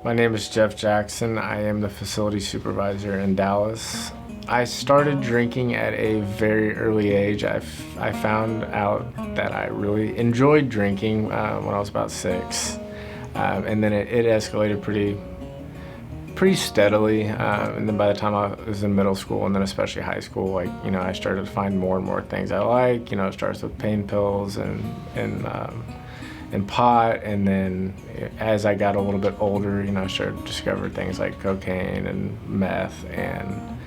My name is Jeff Jackson. I am the facility supervisor in Dallas. I started drinking at a very early age. I found out that I really enjoyed drinking when I was about 6. And then it escalated pretty steadily. And then by the time I was in middle school and then especially high school, I started to find more and more things I like. It starts with pain pills and pot, and then as I got a little bit older, I started to discover things like cocaine and meth, and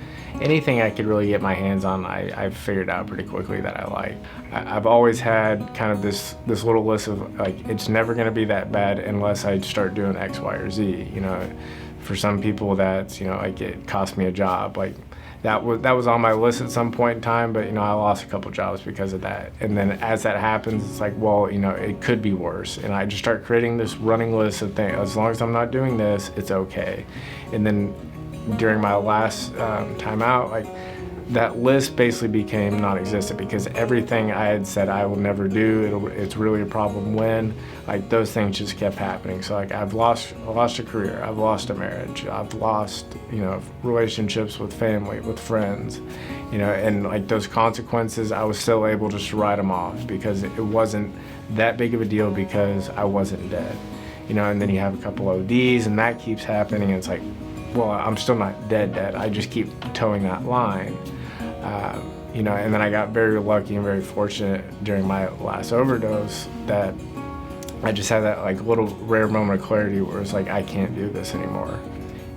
anything I could really get my hands on, I figured out pretty quickly that I like. I've always had kind of this little list of it's never going to be that bad unless I start doing X, Y, or Z. For some people that's it cost me a job. That was on my list at some point in time, but I lost a couple jobs because of that. And then as that happens, it's it could be worse. And I just start creating this running list of things. As long as I'm not doing this, it's okay. And then during my last time out, that list basically became non-existent because everything I had said I will never do, it's really a problem when, those things just kept happening. So I've lost a career, I've lost a marriage, I've lost, relationships with family, with friends, and those consequences, I was still able to just write them off because it wasn't that big of a deal because I wasn't dead, and then you have a couple ODs and that keeps happening and it's well, I'm still not dead. I just keep towing that line. And then I got very lucky and very fortunate during my last overdose that I just had that little rare moment of clarity where it's I can't do this anymore.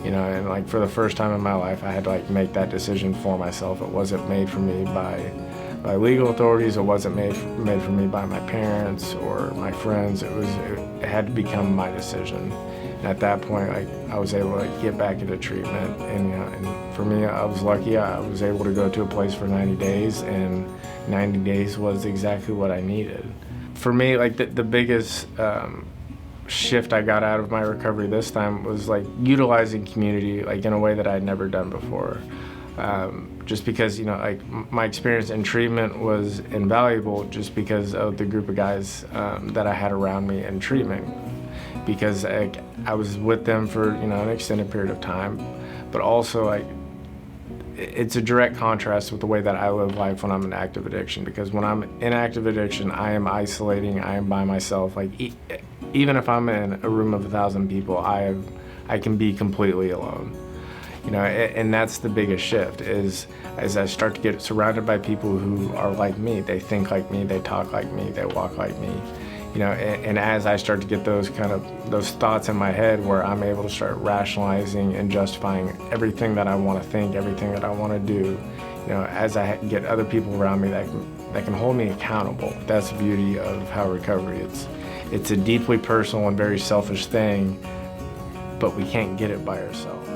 And for the first time in my life, I had to make that decision for myself. It wasn't made for me by legal authorities. It wasn't made for me by my parents or my friends. It had to become my decision. And at that point, I was able to get back into treatment, and for me, I was lucky. I was able to go to a place for 90 days, and 90 days was exactly what I needed. For me, the biggest shift I got out of my recovery this time was utilizing community in a way that I'd never done before. Just because my experience in treatment was invaluable just because of the group of guys that I had around me in treatment. Because I was with them for an extended period of time, but also it's a direct contrast with the way that I live life when I'm in active addiction. Because when I'm in active addiction, I am isolating, I am by myself. Even if I'm in a room of 1,000 people, I can be completely alone. And that's the biggest shift is as I start to get surrounded by people who are like me. They think like me, they talk like me, they walk like me. And as I start to get those thoughts in my head where I'm able to start rationalizing and justifying everything that I want to think, everything that I want to do, as I get other people around me that can hold me accountable. That's the beauty of how recovery is. It's a deeply personal and very selfish thing, but we can't get it by ourselves.